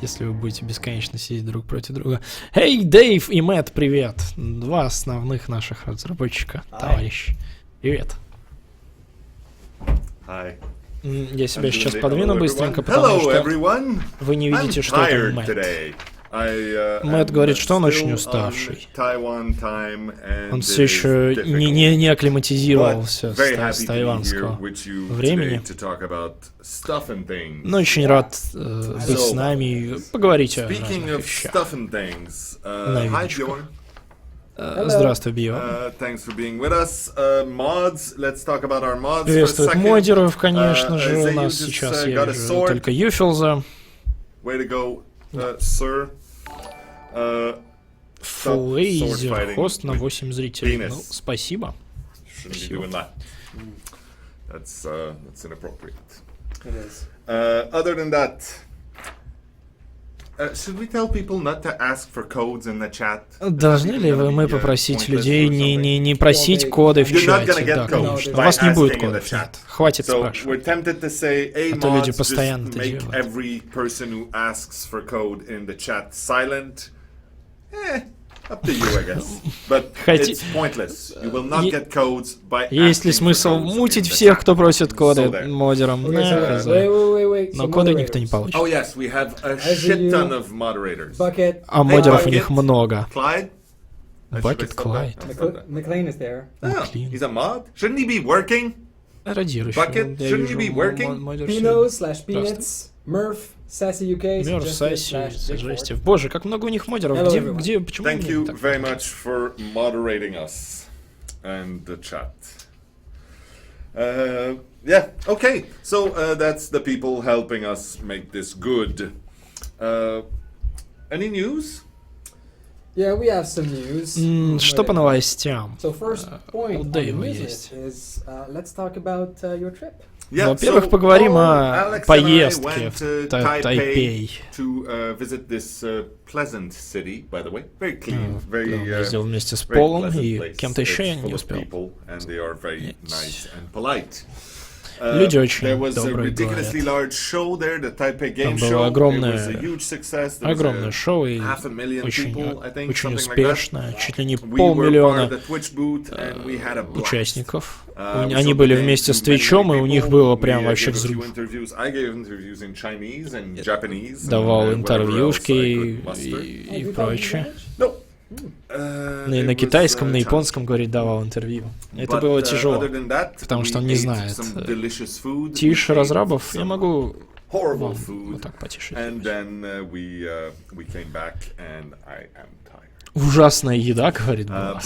Если вы будете бесконечно сидеть друг против друга. Эй, Дэйв и Мэтт, привет! Два основных наших разработчика, товарищ. Привет. Я себя сейчас подвину быстренько, потому что вы не видите, что это Мэтт. Мэтт говорит, что он очень уставший. Он все еще не акклиматизировался с тайванского времени. Но очень рад быть с нами и поговорить о разных вещах. Новиночках. Здравствуй, Био. Приветствует модеров, конечно же. У нас сейчас я вижу только Юфилза. Фуллейзер, хост на 8 зрителей. Ну, спасибо. Спасибо. Должны ли мы попросить людей не просить коды в чате? Да, конечно. У вас не будет кодов, нет. Хватит спрашивать. А то люди постоянно это делают. Есть ли смысл мутить всех, кто просит коды модерам? Но коды никто не получит. А модеров у них много. Бакет Клайд. Радирующий. Мёрф, Сасси, жести. Боже, как много у них модеров. Где, почему они так? Yeah, okay. So that's the people helping us make this good. Any news? Yeah, we have some news. Что по новостям? So first point on the news is let's talk about your trip. Во-первых, поговорим о поездке в Тайпей. Он ездил вместе с Полом и кем-то еще я не успел. Люди очень добрые, говорят. Там было огромное шоу и очень успешное, чуть ли не 500 000 участников. Они были вместе с Твичом, и у них было прям вообще взрыв. Давал интервьюшки и прочее. На китайском, на японском, говорит, давал интервью. Это было тяжело, потому что он не знает. Тише разрабов, я могу вам вот так потише. Ужасная еда, говорит, была.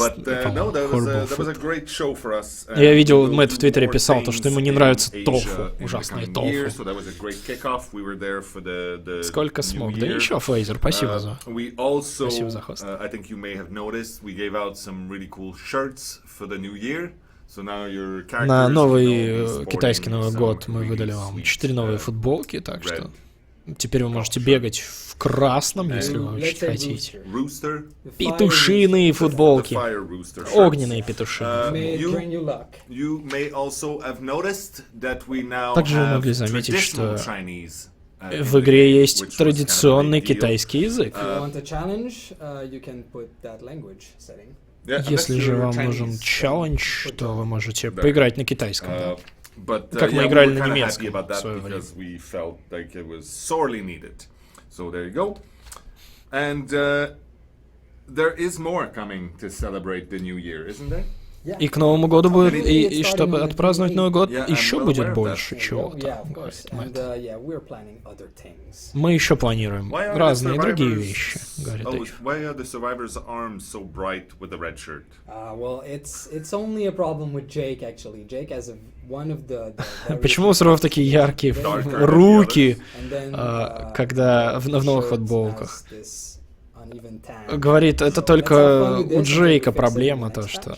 Я видел, Мэтт в Твиттере писал, то, что ему не нравится тофу. Ужасное тофу. Сколько смог. Да еще, Фейзер, спасибо за хост. На новый китайский Новый год мы выдали вам 4 новые футболки, так что теперь вы можете бегать в красном, если вы очень хотите. Петушиные футболки. Огненные петушины. Также вы могли заметить, что в игре есть традиционный китайский язык. Если же вам нужен челлендж, то вы можете поиграть на китайском. Как мы играли на немецком в свое время. So there you go. And there is more coming to celebrate the new year, isn't there? И к Новому году будет, и чтобы отпраздновать Новый год, еще будет больше чего-то, говорит Мэтт. Мы еще планируем разные другие вещи, говорит Дэйв. Почему у Суров такие яркие руки, когда в новых футболках? Говорит, это только у Джейка проблема, то что...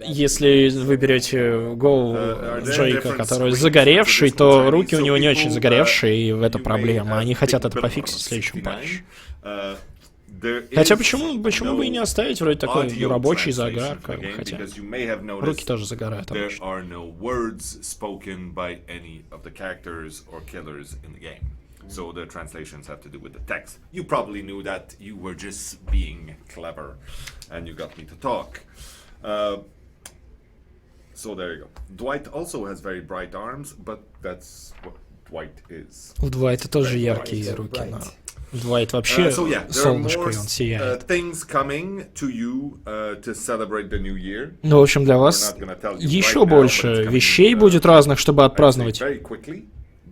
Если вы берете голову Джейка, который загоревший, то руки у него не очень загоревшие, и это проблема. Они хотят это пофиксить в следующем патче. Хотя почему бы и не оставить вроде такой рабочий загар, как бы, хотя руки тоже загорают обычно. So the translations have to do with the text. You probably knew that. You were just being clever, and you got me to talk. So there you go. Dwight also has very bright arms, but that's what Dwight is. У Двайта тоже яркие руки, но Dwight вообще солнышко, и он сияет. Things coming to you to celebrate the new year. Ну, в общем, для вас еще больше вещей будет разных, чтобы отпраздновать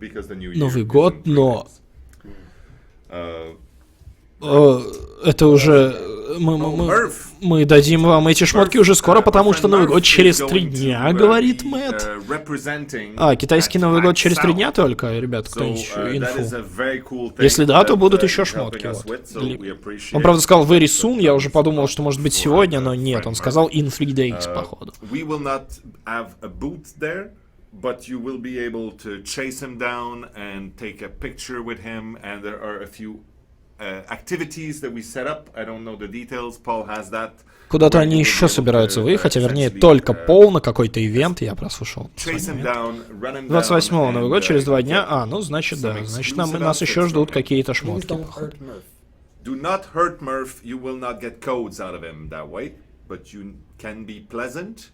Новый год, но это уже... Мы дадим вам эти шмотки уже скоро, потому что Новый год через 3 дня, говорит Мэтт. А, китайский Новый год через 3 дня только, ребят, кто-нибудь инфу? Если да, то будут еще шмотки. Вот. Он, правда, сказал very soon, я уже подумал, что может быть сегодня, но нет, он сказал in 3 days, походу. But you will be able to chase him down and take a picture with him, and there are a few activities that we set up. I don't know the details. Paul has that. Куда-то они еще собираются выехать, а вернее только Пол на какой-то ивент, я прослушал. 28-го Новый год, через 2 дня. А, ну значит да, значит нас еще ждут какие-то шмотки. Do not hurt Murph. You will not get codes out of him that way, but you can be pleasant.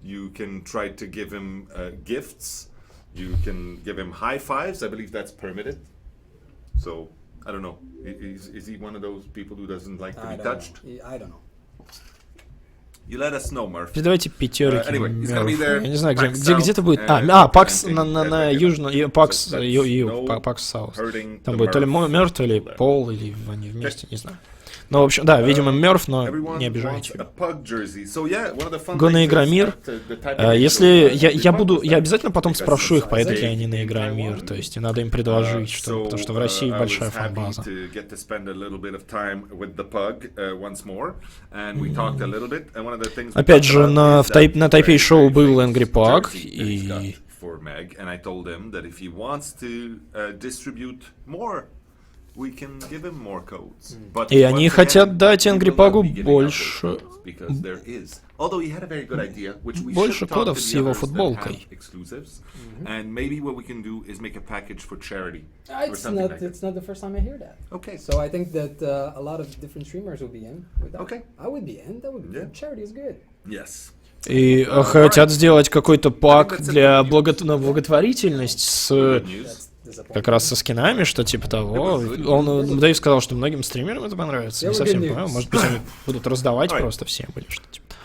You can try to give him gifts. You can give him high fives. I believe that's permitted. So, I don't know. Is he one of those people who doesn't like to be touched? I don't know. You let us know, Murph. Передавайте пятерки Мёрфу. Я не знаю, где-то будет... Пакс на южном... Пакс Саус. Там будет то ли Мёрф, то ли Пол, или они вместе, не знаю. Ну, в общем, да, видимо, Мёрф, но не обижайте. Го на Игромир. Если я обязательно потом спрошу их, поедут ли они на Игромир, то есть надо им предложить, что, потому что в России большая фан-база. Опять же, на Тайпей-шоу был Angry Pug, и... И они хотят дать Angry Pug'у больше кодов с его футболкой. It's not the first time I hear that. Okay. So I think that a lot of different streamers will be in with that. Okay. I would be in. That would be good. Charity is good. Yes. И хотят сделать какой-то пак для благотворительность с... Как раз со скинами, что типа того. Дэйв сказал, что многим стримерам это понравится. Не совсем понимаю. Может быть, они будут раздавать просто всем или что-то типа.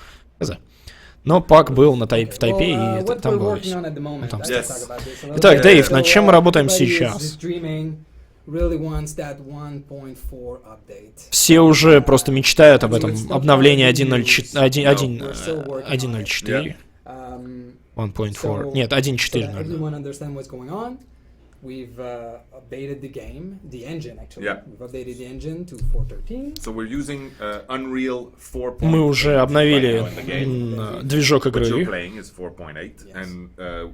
Но пак был в Тайпе, и там было весело. Итак, Дэйв, над чем мы работаем сейчас? Все уже просто мечтают об этом обновлении 1.04. 1.4. Нет, 1.4. We've updated the game, the engine actually. Yeah. We've updated the engine to 4.13. So we're using Unreal 4.8. Мы уже обновили движок игры. What you're playing is 4.8, and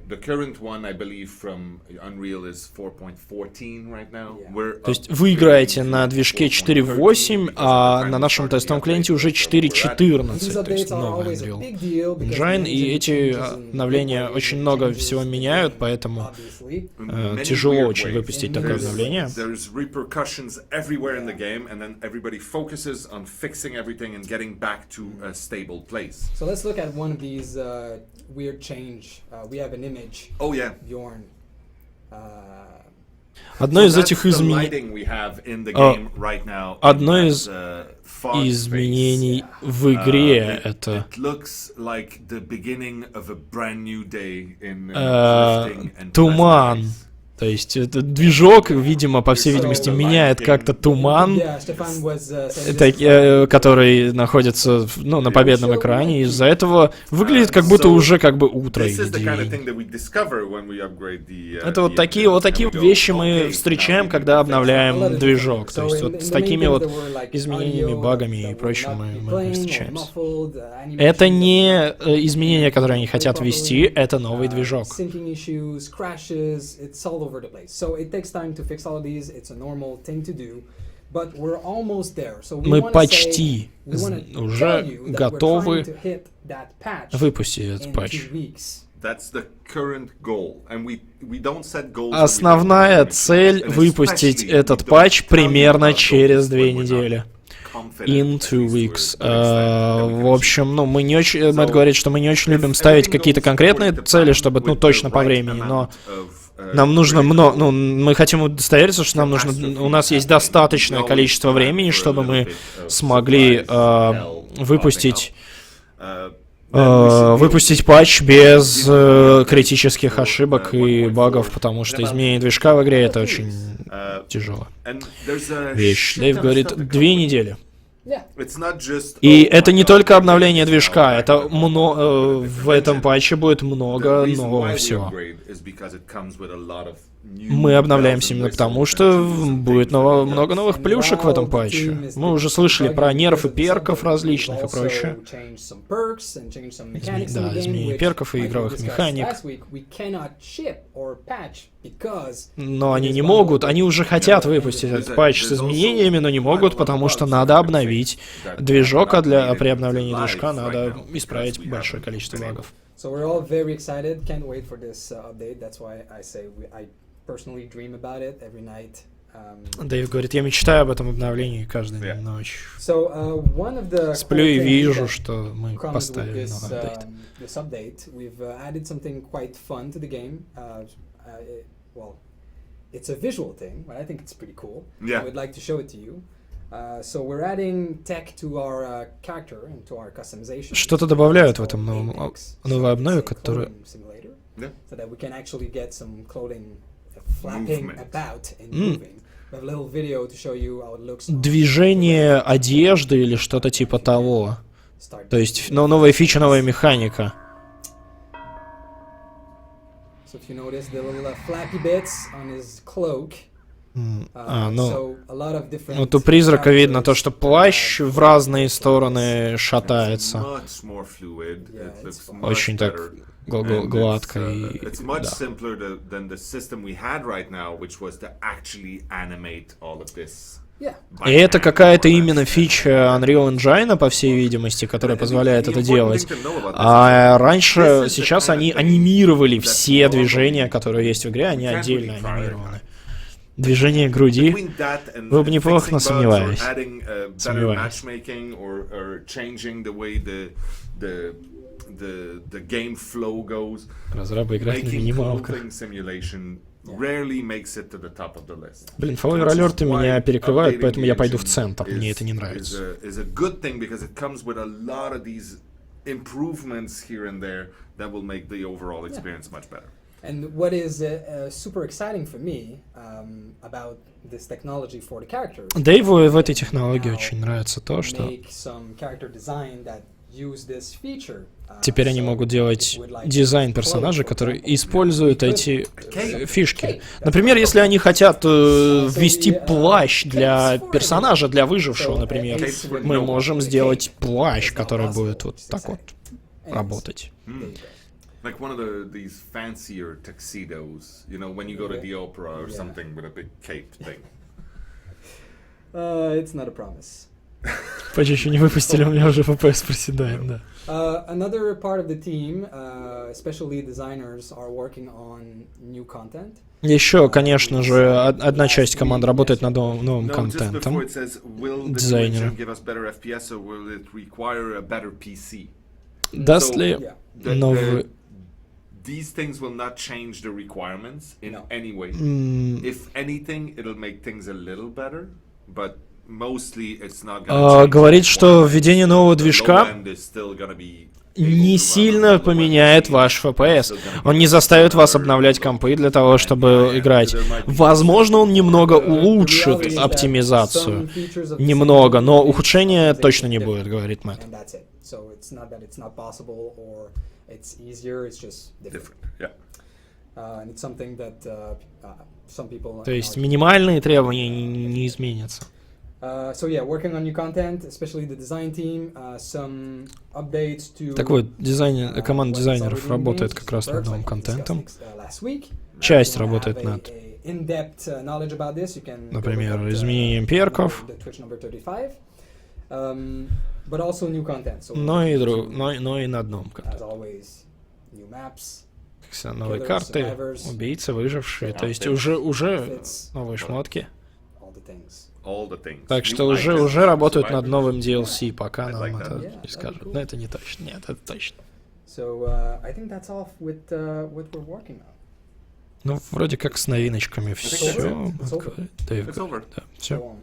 the current one, I believe, from Unreal is 4.14 right now. То есть вы играете на движке 4.8, а на нашем тестовом клиенте уже 4.14, то есть новый Unreal Engine, и эти обновления очень много всего меняют, поэтому тяжело очень выпустить такое обновление. So let's look at one of these weird change. We have an image. Oh yeah. Bjorn. Одно из этих изменений в игре это туман. То есть этот движок, видимо, по всей видимости, меняет как-то туман, который находится на победном экране. Из-за этого выглядит как будто уже как бы утро или день. Это вот такие вещи мы встречаем, когда обновляем движок. То есть вот с такими вот изменениями, багами и прочим мы встречаемся. Это не изменения, которые они хотят ввести, это новый движок. Over the place. So it takes time to fix all of these. It's a normal thing to do, but we're almost there. So мы почти уже готовы выпустить этот патч. Основная цель — выпустить этот патч примерно через 2 недели. In 2 weeks. В общем, ну, Мэтт говорит, что мы не очень любим ставить какие-то конкретные цели, чтобы, ну, точно по времени, но нам нужно много, ну, мы хотим удостовериться, что нам нужно, у нас есть достаточное количество времени, чтобы мы смогли выпустить патч без критических ошибок и багов, потому что изменение движка в игре — это очень тяжелая вещь. Дэйв говорит, 2 недели. И это не только обновление движка, это в этом патче будет много нового всего. Мы обновляемся именно потому, что будет много новых плюшек в этом патче. Мы уже слышали про нервы перков различных и прочее. Изменение перков и игровых механик. Но они не могут, они уже хотят выпустить этот патч с изменениями, но не могут, потому что надо обновить движок, а при обновлении движка надо исправить большое количество багов. So we're all very excited, can't wait for this update. That's why I say I personally dream about it every night. Дэйв говорит, я мечтаю об этом обновлении каждую ночь. Сплю и вижу, что мы поставили новый апдейт. This update, we've added something quite fun to the game. Well, it's a visual thing, but I think it's pretty cool. I would like to show it to you. So we're adding tech to our character and to our customization. Что-то добавляют в этом новой обнове, которая... So that we can actually get some clothing flapping about and moving. We have a little video to show you how it looks. Движение одежды или что-то типа того. То есть, новая фича, новая механика. So if you notice the little flappy bits on his cloak. Вот у призрака видно то, что плащ в разные стороны шатается. Очень так гладко и... И это какая-то именно фича Unreal Engine, по всей видимости, которая позволяет это делать. А раньше, сейчас они анимировали все движения, которые есть в игре, они отдельно анимированы. Движение груди. Вы бы неплохо, но сомневаюсь. Разрабы играют на минималках. Блин, фолловер-алерты меня перекрывают, поэтому я пойду в центр. Мне это не нравится. And what is super exciting for me about this technology for the characters. Дэйву в этой технологии очень нравится то, что теперь они могут делать дизайн персонажа, который использует эти фишки. Например, если они хотят ввести плащ для персонажа, для выжившего, например, мы можем сделать плащ, который будет вот так вот работать. Like one of these fancier tuxedos, you know, when you go to the opera or something with a big cape thing. It's not a promise. Почти еще не выпустили, у меня уже FPS проседает, да. Another part of the team, especially designers, are working on new content. Еще, конечно же, одна часть команды работает над новым контентом. Дизайнеры. Даст ли новый... These things will not change the requirements in any way. If anything, it'll make things a little better, but mostly it's not gonna change. Говорит, что введение нового движка не сильно поменяет ваш FPS. Он не заставит вас обновлять компы для того, чтобы играть. Возможно, он немного улучшит оптимизацию. Немного, но ухудшения точно не будет, говорит Мэтт. It's easier, it's just different. And it's something that some people. То есть минимальные требования не изменятся. So yeah, working on new content, especially the design team, some updates to. Так вот, команда дизайнеров работает как раз над новым контентом. Часть работает над, например, изменением перков. Но и над новым контентом. Новые карты, убийцы, выжившие, то есть уже новые шмотки. Так что уже работают над новым DLC, пока нам это не скажут. Но это не точно. Нет, это точно. Ну, вроде как с новиночками все. Да, все.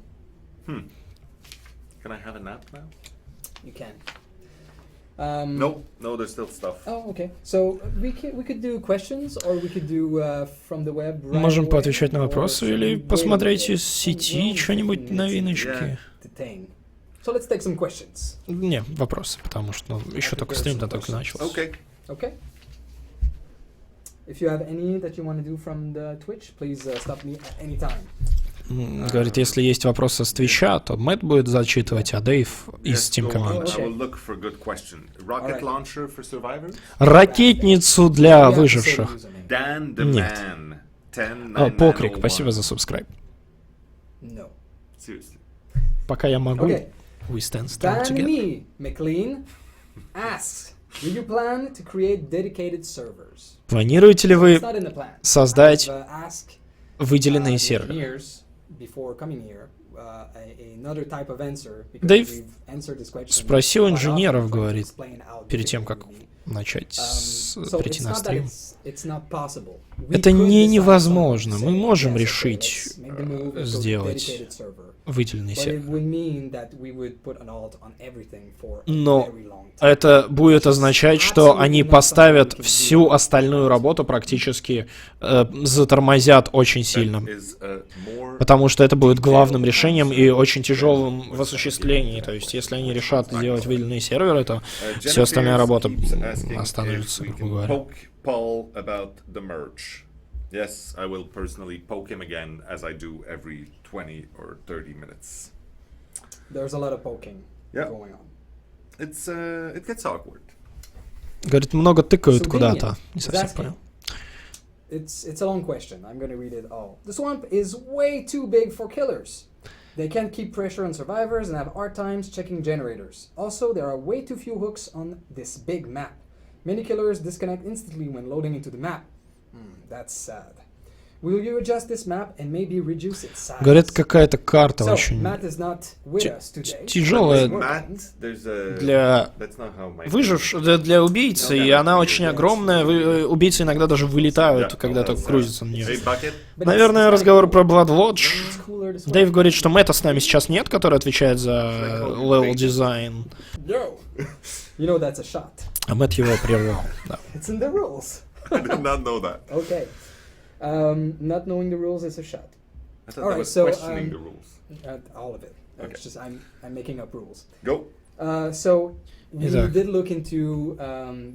No, there's still stuff. Oh, okay. So we could do questions, or we could do from the web. Можем поотвечать на вопросы или посмотреть из сети что-нибудь новиночки. So let's take some questions. Не, вопросы, потому что еще только стрим-то только начался. Okay. If you have any that you want to do from the Twitch, please stop me at any time. Говорит, если есть вопросы с Твича, то Мэтт будет зачитывать, а Дэйв из Steam команды. Ракетницу для выживших. Нет. Покрик, спасибо за сабскрайб. Пока я могу. We stand strong together. Планируете ли вы создать выделенные серверы? Дэйв спросил инженеров, говорит, перед тем, как начать прийти на стрим. Это невозможно. Мы можем решить сделать выделенный сервер. Но это будет означать, что они поставят всю остальную работу практически, затормозят очень сильно. Потому что это будет главным решением и очень тяжелым в осуществлении. То есть, если они решат сделать выделенные серверы, то вся остальная работа остановится, грубо говоря. Yes, I will personally poke him again, as I do every 20 or 30 minutes. There's a lot of poking going on. It gets awkward. Говорит, много тыкают куда-то. Не совсем понял. It's a long question. I'm going to read it all. The swamp is way too big for killers. They can't keep pressure on survivors and have hard times checking generators. Also, there are way too few hooks on this big map. Many killers disconnect instantly when loading into the map. That's sad. Will you adjust this map and maybe reduce its size? Говорят, какая-то карта очень тяжелая для выживших, для убийцы, и она очень огромная. Убийцы иногда даже вылетают, когда только грузятся на нее. Наверное, разговор про Blood Lodge. Дэйв говорит, что Мэтта с нами сейчас нет, который отвечает за level design. А Мэтт его прервал. It's in the rules. I did not know that. Okay. Not knowing the rules is a shot. I thought that was questioning the rules. All of it. Okay. It's just I'm making up rules. Go. So we did look into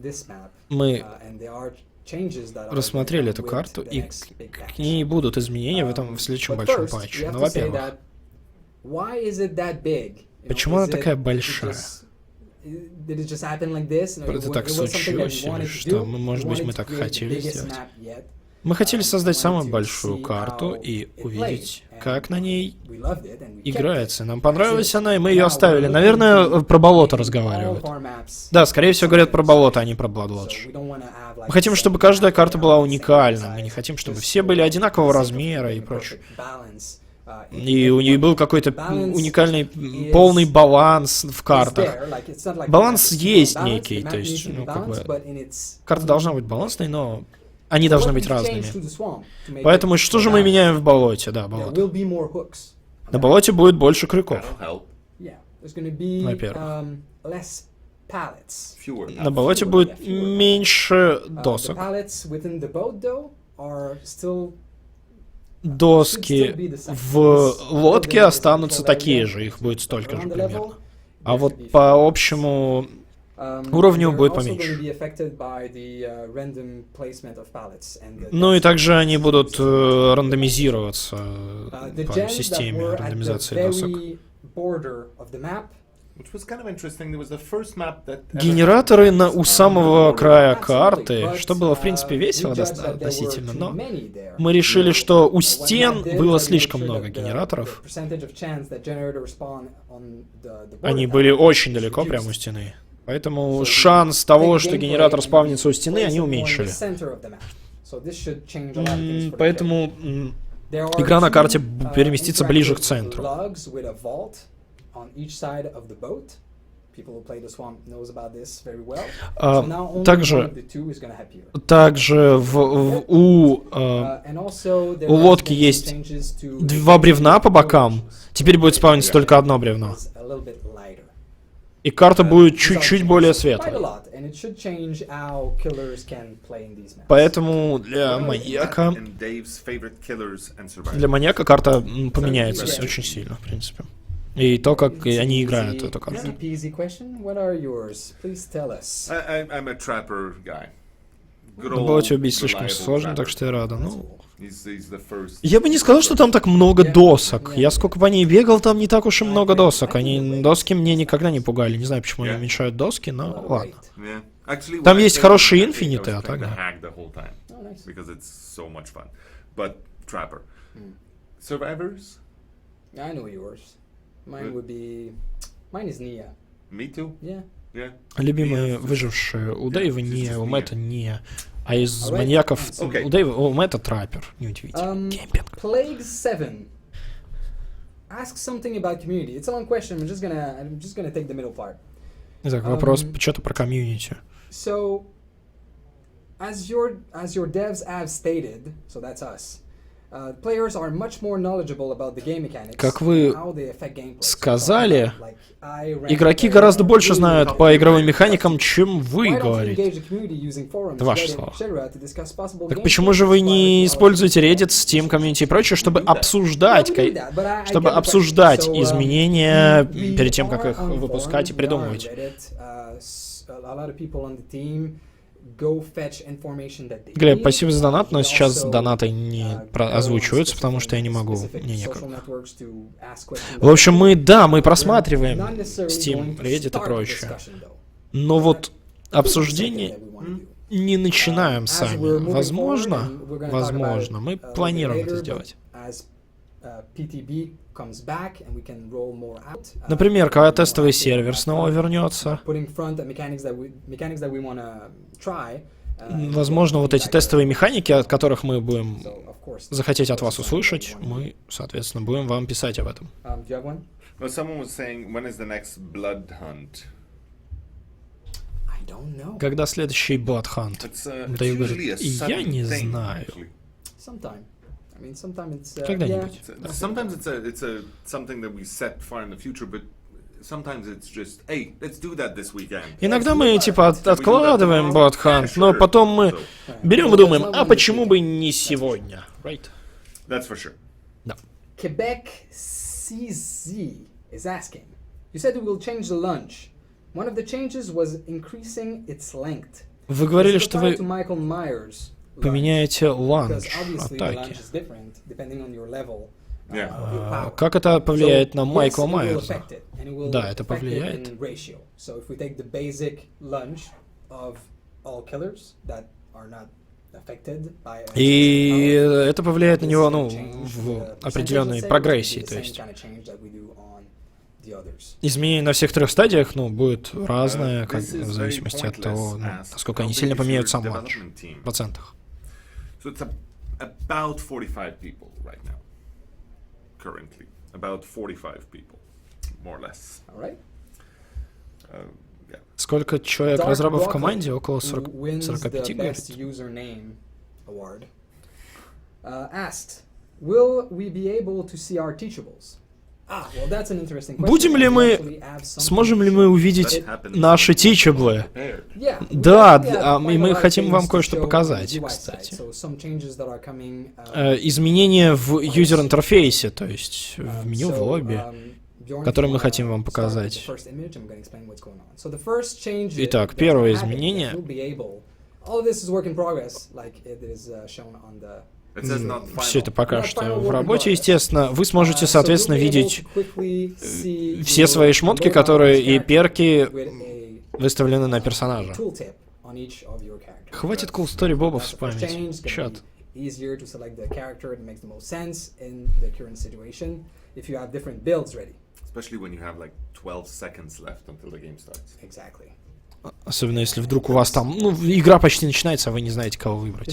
this map. Мы and there are changes that рассмотрели эту карту, и к ней будут изменения в следующем большом патче. Но, во-первых, почему она такая большая? Это так случилось, или что? Может быть, мы так хотели сделать? Мы хотели создать самую большую карту и увидеть, как на ней играется. Нам понравилась она, и мы ее оставили. Наверное, про болото разговаривают. Да, скорее всего, говорят про болото, а не про Blood Lodge. Мы хотим, чтобы каждая карта была уникальна. Мы не хотим, чтобы все были одинакового размера и прочее. И у нее был какой-то уникальный, полный баланс в картах. Баланс есть некий, то есть, ну, как бы, карта должна быть балансной, но они должны быть разными. Поэтому что же мы меняем в болоте? Да, болото. На болоте будет больше крюков. Во-первых. На болоте будет меньше досок. Доски в лодке останутся такие же, их будет столько же примерно. А вот по общему уровню будет поменьше. Ну и также они будут рандомизироваться по системе рандомизации досок. Генераторы у самого края карты, что было, в принципе, весело относительно, но мы решили, что у стен было слишком много генераторов. Они были очень далеко, прямо у стены. Поэтому шанс того, что генератор спавнится у стены, они уменьшили. Поэтому игра на карте переместится ближе к центру. Также у лодки есть 2 бревна по бокам. Теперь будет спавниться только одно бревно. И карта будет чуть-чуть более светлой. Поэтому для маньяка карта поменяется очень сильно, в принципе. И то, как они играют эту карту. Боте убить слишком сложно, так что я рада. Ну, я бы не сказал, что там так много досок. Я сколько по ней бегал, там не так уж и много досок. Доски мне никогда не пугали. Не знаю, почему они уменьшают доски, но ладно. Там есть хорошие инфиниты, а так да. Любимые выжившие у Дэйва не, у Мэтта не. А из маньяков у Дэйва, у Мэтта траппер. Неудивительно. Кемпинг. Plague 7. Ask something about community. It's a long question. I'm just gonna take the middle part. Итак, вопрос что-то про комьюнити. So, as your devs have stated, so that's us. Players are much more knowledgeable about the game mechanics. Как вы сказали, игроки гораздо больше знают по игровым механикам, чем вы говорите. Это ваши слова. Так почему же вы не используете Reddit, Steam, Community и прочее, чтобы обсуждать изменения перед тем, как их выпускать и придумывать? Глеб, спасибо за донат, но сейчас донаты не озвучиваются, потому что я не могу, мне некогда. В общем, мы просматриваем Steam, Reddit и прочее. Но вот обсуждение не начинаем сами. Возможно, мы планируем это сделать. Например, когда тестовый сервер снова вернется. Возможно, вот эти тестовые механики, от которых мы будем захотеть от вас услышать, мы, соответственно, будем вам писать об этом. Когда следующий Blood Hunt? Дэйв говорит, я не знаю. Когда-нибудь. Sometimes it's something that we set far in the future, but sometimes it's just, hey, let's do that this weekend. Иногда мы типа откладываем Blood Hunt, но потом мы берем и думаем, а почему бы не сегодня, right? That's for sure. Да. Quebec CZ is asking. You said we will change the lunge. One of the changes was increasing its length. Вы говорили, что вы поменяете ланч атаки. Как это повлияет на Майкла Майерса? Да, это повлияет. И это повлияет на него, в определенной прогрессии, то есть. Изменение на всех 3 стадиях, будет разное, в зависимости от того, насколько они сильно поменяют сам ланч в процентах. So it's about 45 people right now. Currently. About 45 people. More or less. Alright. Yeah. Сколько человек разрабов в команде? Около 45, говорит. Asked, will we be able to see our teachables? Сможем ли мы увидеть наши тичаблы? Да, и мы хотим вам кое-что показать, кстати. Изменения в юзер-интерфейсе, то есть в меню в лобби, которые мы хотим вам показать. Итак, первое изменение. Все это пока что в работе, естественно. Вы сможете, соответственно, видеть все свои шмотки, которые и перки выставлены на персонажа. Хватит cool story бобов спамить. Чат. Especially when you have like 12 seconds left until the game starts. Exactly. Особенно если вдруг у вас там, ну, игра почти начинается, а вы не знаете, кого выбрать.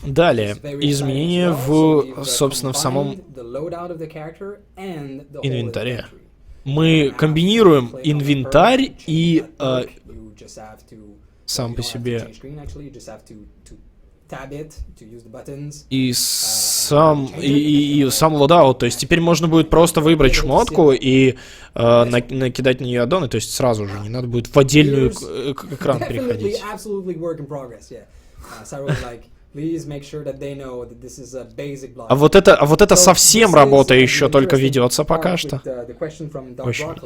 Далее, изменения в, собственно, в самом инвентаре. Мы комбинируем инвентарь и сам по себе и сам лоудаут. То есть теперь можно будет просто выбрать шмотку и накидать на нее аддоны, то есть сразу же, не надо будет в отдельную экран переходить. А вот это совсем работа еще только ведется пока что. Очень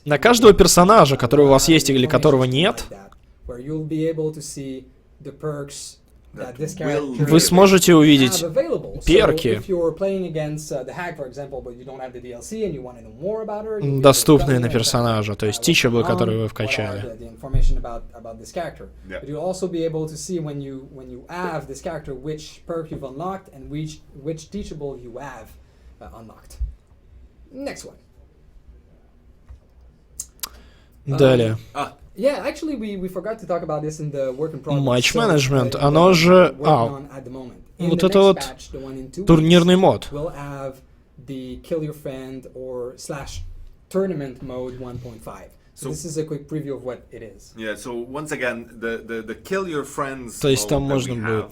на каждого персонажа, который у вас есть или которого нет, вы сможете увидеть перки, доступные на персонажа, то есть teachable, которые вы вкачали. Далее. Матч-менеджмент, оно же... вот это вот турнирный мод. То есть там можно будет...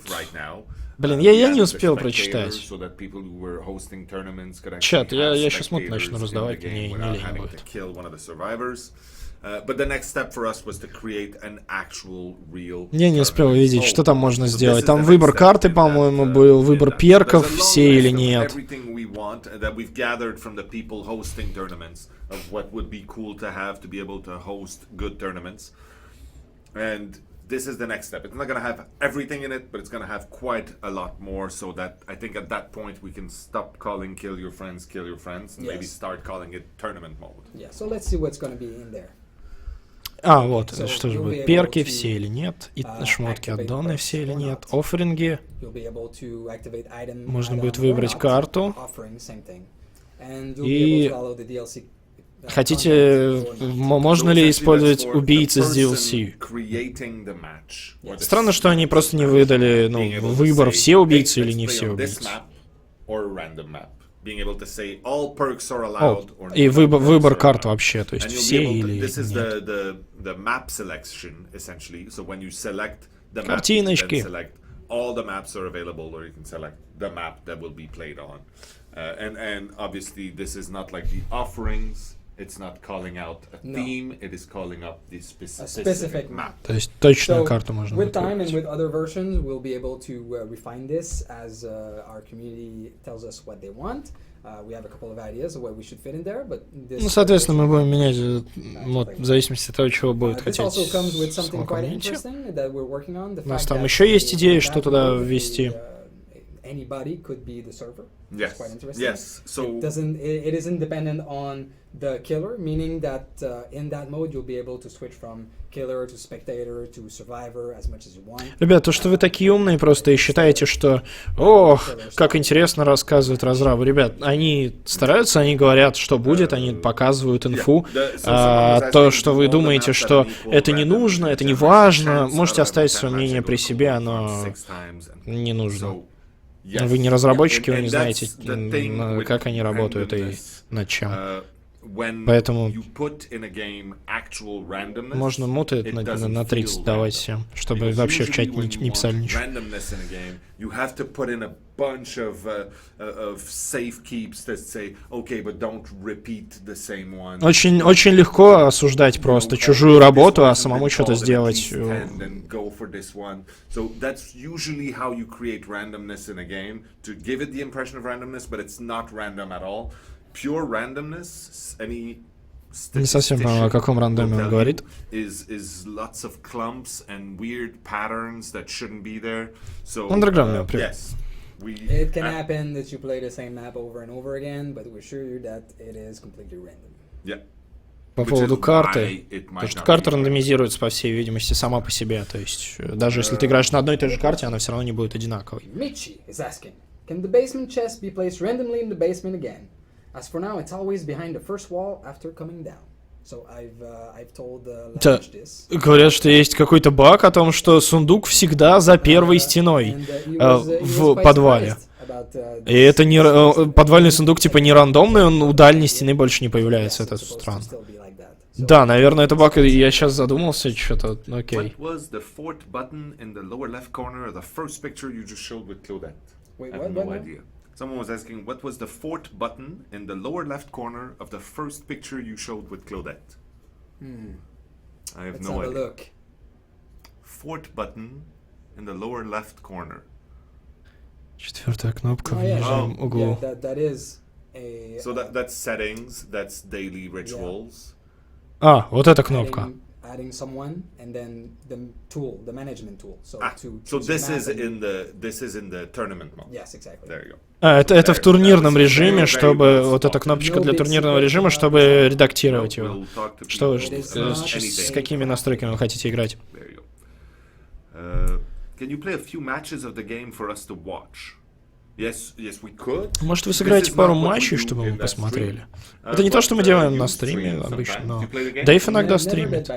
Блин, я не успел прочитать. Чат, я сейчас мод начну раздавать, мне не лень будет. Я не успел увидеть, что там можно сделать. Там выбор карты, по-моему, был, выбор перков, все или нет. This is the next step. It's not going to have everything in it, but it's going to have quite a lot more, so that I think at that point we can stop calling kill your friends, and maybe start calling it tournament mode. Yeah, so let's see what's going to be in there. Вот, что же будет? Перки все или нет? И шмотки аддоны все или нет? Офферинги. Можно будет выбрать карту. И... Хотите, можно ли использовать убийцы с DLC? Странно, что они просто не выдали, выбор, все убийцы или не все убийцы. И выбор карт вообще, то есть все или нет. Картиночки. It's not calling out a theme, it is calling up the specific map. То есть точную карту можно выбрать. With time and with other versions, we'll be able to refine this as our community tells us what they want. We have a couple of ideas of what we should fit in there, but this соответственно, мы будем менять в зависимости от того, чего будет хотеть сама комьюнити. У нас там еще есть идеи, что туда ввести. Anybody could be the server. Yes. It's quite interesting. Yes. So it isn't dependent on the killer, meaning that in that mode you'll be able to switch from killer to spectator to survivor as much as you want. Ребят, то, что вы такие умные просто и считаете, что ох, как интересно рассказывают разрабы. Ребят, они стараются, они говорят, что будет, они показывают инфу. То, что вы думаете, что это не нужно, это не важно, можете оставить свое мнение при себе, оно не нужно. Вы не разработчики, вы не знаете, как они работают и над чем. Поэтому можно муты на 30 давать всем, чтобы вообще в чате не писали ничего. Очень легко осуждать просто чужую работу, а самому что-то сделать. Не совсем понимаю, о каком рандоме он говорит. Андерграунд, привет. It can happen that you play the same map over and over again, but we assure you that it is completely random. Yeah. По поводу карты, потому что карта рандомизируется, по всей видимости, сама по себе. То есть, даже если ты играешь на одной и той же карте, она все равно не будет одинаковой. Michi is asking, can the basement chest be placed randomly in the basement again? As for now, it's always behind the first wall after coming down. So I've told the Да. language this. Говорят, что есть какой-то баг о том, что сундук всегда за первой стеной в подвале. И это не подвальный сундук типа не рандомный, он у дальней стены больше не появляется. Это странно. Да, наверное, это баг. Я сейчас задумался, что-то. Окей. What was the fourth button in the lower left corner of the first picture you just showed with Claudette? Wait, I have what? no idea. Someone was asking, what was the fourth button in the lower left corner of the first picture you showed with Claudette? I have Let's no have a idea. look. Fourth button in the lower left corner. Четвертая кнопка в Oh, yeah. нижнем углу. Yeah, that is a. So that's settings, that's daily rituals. А, вот эта кнопка. Adding someone and then the tool, the management tool. So to So choose this a is map in the tournament mode. Yes, exactly. There you go. А, это в турнирном режиме, чтобы вот эта кнопочка для турнирного режима, чтобы редактировать его. Что с какими настройками вы хотите играть? There you go. Can you play a few matches of the game for us to watch? Yes, we could. Может, вы сыграете пару матчей, чтобы мы посмотрели? Это не то, что мы делаем на стриме обычно, но Дэйв иногда стримит.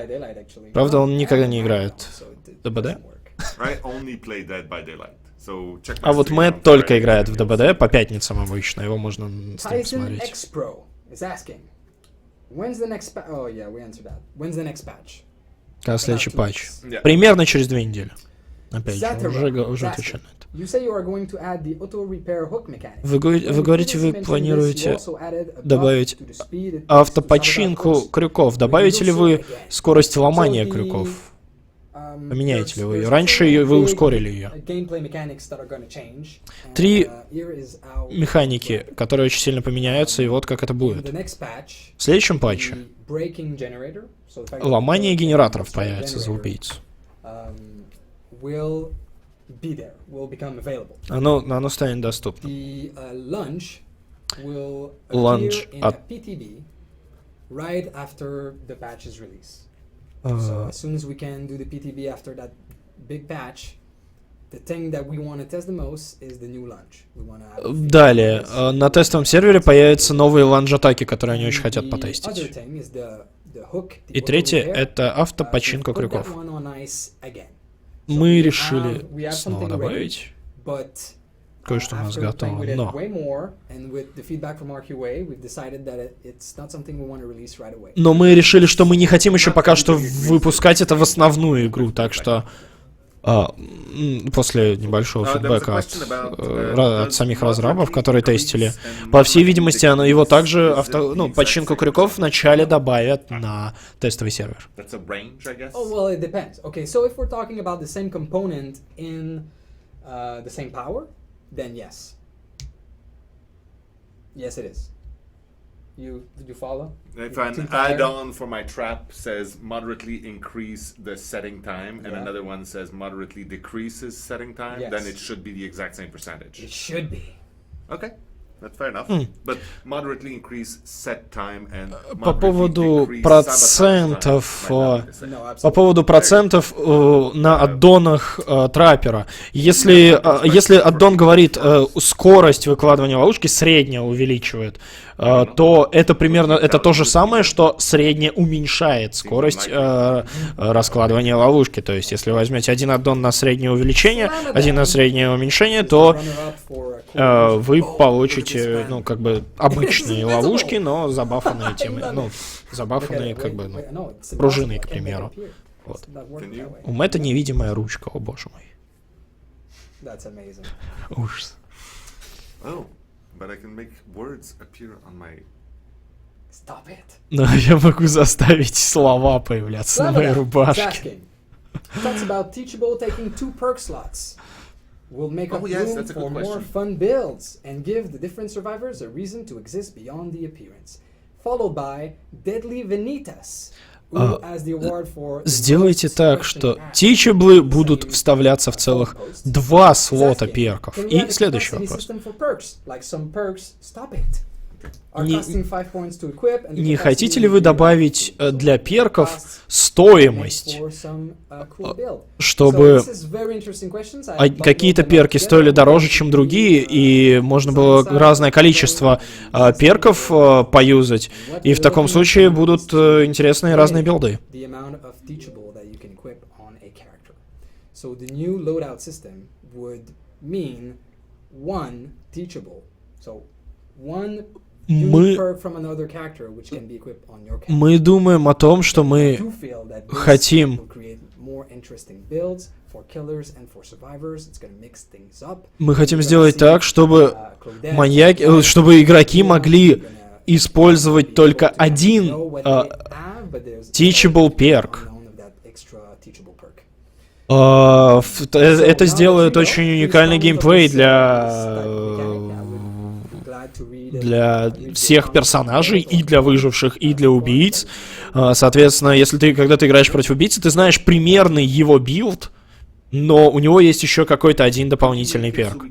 Правда, он никогда не играет ДБД. А вот Мэтт только играет в ДБД по пятницам обычно, его можно на стриме смотреть. Когда следующий патч? Примерно через 2 недели. Опять же, уже отвечаю на это. Вы говорите, вы планируете добавить автопочинку крюков. Добавите ли вы скорость ломания крюков? Поменяете ли вы ее? Раньше вы ускорили ее. 3 механики, которые очень сильно поменяются, и вот как это будет. В следующем патче ломание генераторов появится за убийцу. Оно станет доступным. Ланч от... So as soon as we can do the PTB after that big patch, the thing that we want to test the most is the new launch. We want to Далее, на тестовом сервере появятся новые ланч-атаки, которые они очень хотят потестить. И третье — это автопочинка крюков. Мы решили снова добавить кое-что у нас готово, но мы решили, что мы не хотим еще пока что выпускать это в основную игру, так что после небольшого фидбэка от самих разрабов, которые тестили, по всей видимости, его также починку крюков вначале добавят на тестовый сервер. Then yes. Yes, it is. Did you follow? If an add-on for my trap says moderately increase the setting time, and another one says moderately decreases setting time, then it should be the exact same percentage. It should be. Okay. That's fair enough. But moderately increase set time and по поводу процентов на аддонах траппера. Если аддон говорит скорость выкладывания ловушки средняя увеличивает, то это примерно то же самое, что средняя уменьшает скорость раскладывания ловушки. То есть, если возьмете один аддон на среднее увеличение, один на среднее уменьшение, то вы получите, обычные ловушки, но забафанные пружиной, к примеру. Вот. У Мэтта невидимая ручка, о боже мой. Ужас. Но я могу заставить слова появляться на моей рубашке. Will make up room for more fun builds and give the different survivors a reason to exist beyond the appearance. Followed by Deadly Vanitas, who has the award for... Сделайте так, что тичаблы будут вставляться в целых 2 слота перков. И следующий вопрос. Не хотите ли вы добавить для перков стоимость, чтобы какие-то перки стоили дороже, чем другие, и можно было разное количество перков поюзать, и в таком случае будут интересные разные билды. Мы думаем о том, что мы хотим... Мы хотим сделать так, чтобы чтобы игроки могли использовать только один teachable perk. Это сделает очень уникальный геймплей для всех персонажей, и для выживших, и для убийц. Соответственно, когда ты играешь против убийцы, ты знаешь примерный его билд, но у него есть еще какой-то один дополнительный перк,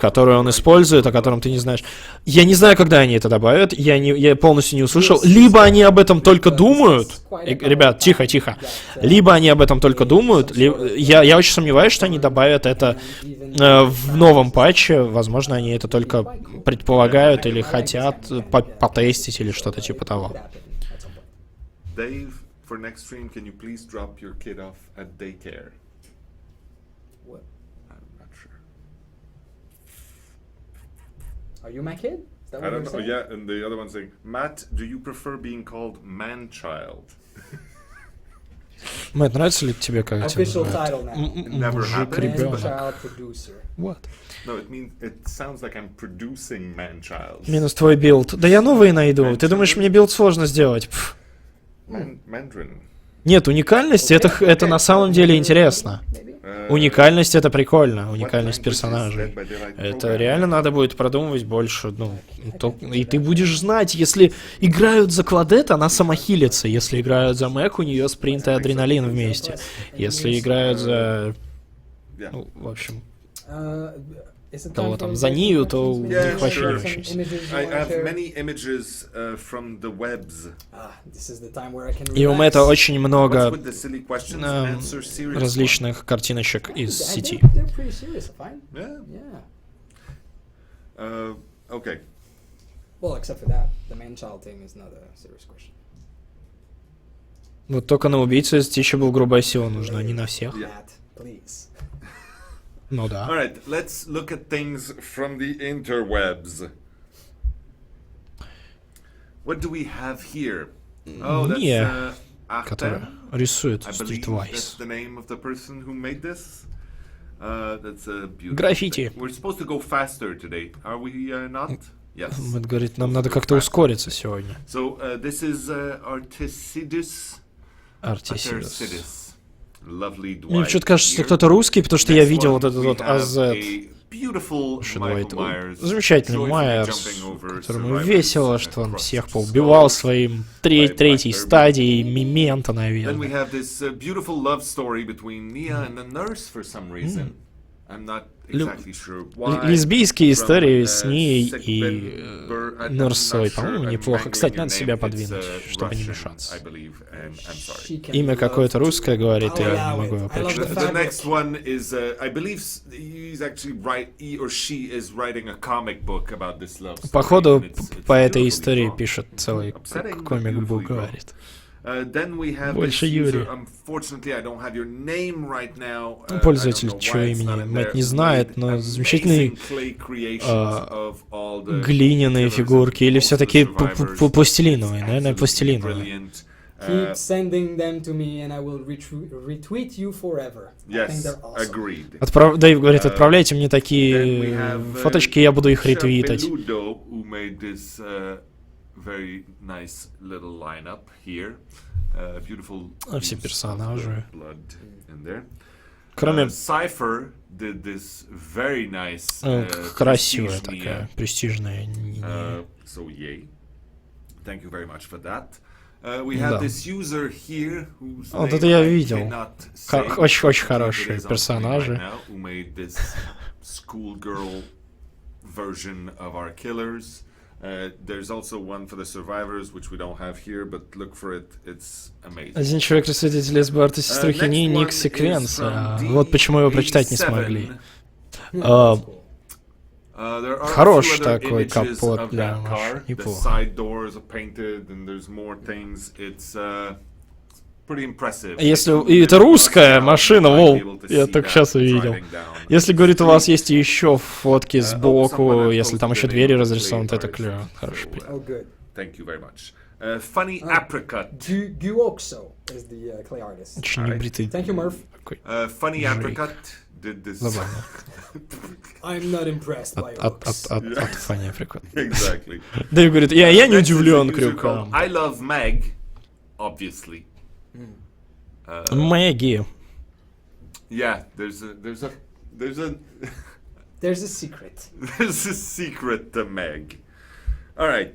который он использует, о котором ты не знаешь. Я не знаю, когда они это добавят, я полностью не услышал. Либо они об этом только думают. Ребят, тихо. Либо они об этом только думают. Я очень сомневаюсь, что они добавят это в новом патче. Возможно, они это только предполагают или хотят потестить или что-то типа того. Dave, for next stream, can you please drop your kid off at daycare? What? I'm not sure. Are you my kid? Is that what I don't you're know. saying? Yeah, and the other one's saying, Matt, do you prefer being called man-child? Мэтт, нравится ли тебе, как тебя Official title now. мужик-ребенок? Man-child producer. Вот. No, it sounds like I'm producing man-child. Минус твой билд. Да я новые найду. Ты думаешь, мне билд сложно сделать? Mandarin. Нет, уникальность это на самом деле интересно. Уникальность это прикольно, уникальность персонажей. Это реально надо будет продумывать больше. И ты будешь знать, если играют за Кладет, она самохилится. Если играют за Мэг, у нее спринт и адреналин вместе. Если играют за... Ну, в общем... того там за Нию, то у них вообще не очень сильно. И у Мэтта очень много различных картиночек из сети. Вот только на убийцу из Teachable грубая сила нужна, не на всех. Ну да. All right, let's look at things from the interwebs. What do we have here? Oh, that's которая рисует Streetwise. That's the name of the person who made this. That's a beautiful. Граффити. We're supposed to go faster today. Are we not? Yes. Он говорит, нам надо как-то ускориться сегодня. So this is Artisidus. Мне почему-то кажется, что кто-то русский, потому что я видел вот этот вот АЗ. Замечательный Майерс, которому весело, что он всех поубивал своим третьей стадией Мемента, наверное. Лесбийские истории с ней и Нерсой, по-моему, неплохо. Кстати, надо себя подвинуть, чтобы не мешаться. Имя какое-то русское говорит, и я не могу его прочитать. Походу, по этой истории пишет целый комик-бук, говорит. Больше Юрий. Пользователь, чьего имени Мэтт не знает, но замечательные глиняные фигурки, или все-таки пластилиновые, наверное, пластилиновые. Keep sending them to me, and I will retweet you forever. Yes, agreed. Дэйв говорит, отправляйте мне такие фоточки, я буду их ретвитать. Very nice little lineup here. Beautiful. Все персонажи. Кроме Cypher did this very nice. Красивая такая, престижная. So yay. Thank you very much for that. We have this user here whose вот это я видел. Очень хорошие персонажи. Who made this schoolgirl version of our killers. There's also one for the survivors, which we don't have here, but look for it. It's amazing. Один человек-рассудитель из брата сестры Хини, ник секвенса. Вот почему его прочитать не смогли. Хорош такой капот для машины. Если и это русская машина, вол, я только сейчас увидел. Если, говорит, у вас есть еще фотки сбоку, если там еще двери разрисованы, то это клево. Хорошо. Funny apricot. Guoxo is the clay artist. Очень небритый. Thank you, Murph. Funny apricot did this. I'm not impressed by От Funny apricot. Exactly. Дэйв говорит, я не удивлен крюком. I love Meg, obviously. Мэгги. Yeah, there's a secret. There's a secret to Meg. All right.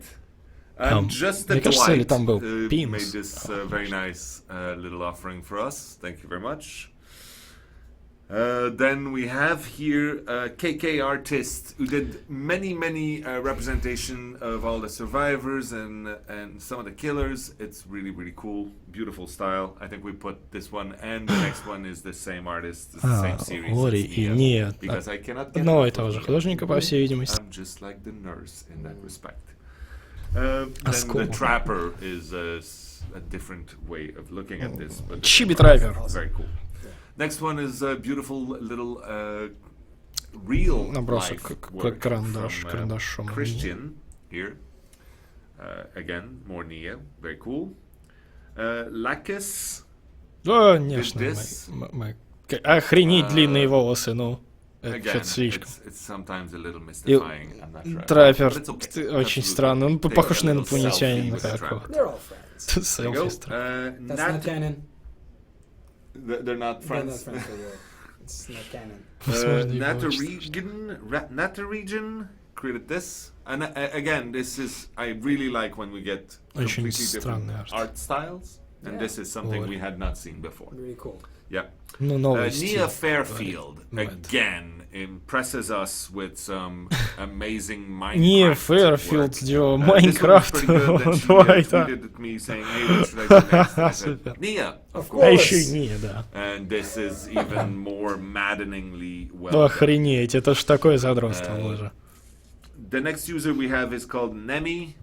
Just Мне кажется, или там был made Пинс. this very nice little offering for us. Thank you very much. Then we have here KK artist who did many representation of all the survivors and some of the killers. It's really cool, beautiful style. I think we put this one and the next one is the same artist, the same series. Лори и Ния. Одного и того же художника, по всей видимости. I'm just like the nurse in that respect. Then the trapper is a different way of looking at this. But Chibi-траппер. Very cool. Next one is a beautiful little real life work from Christian here. Again, more Nia, very cool. Lakis. Да, конечно. Охренеть длинные волосы, ну. Это что-то слишком. Траппер очень странный. Он похож на инопланетянина какого-то. They're not friends. It's not canon. Natarijan created this. And again, this is, I really like when we get completely different art styles. And this is something we had not seen before. Really cool. Yeah. Новости. Nia Fairfield, again, impresses us with some amazing Minecraft Nia Fairfield сделал Майнкрафт. Nia, of course. А еще и Nia, да. And this is even more maddeningly well. Ну охренеть, это ж такое задротство уже. The next user we have is called Nemi.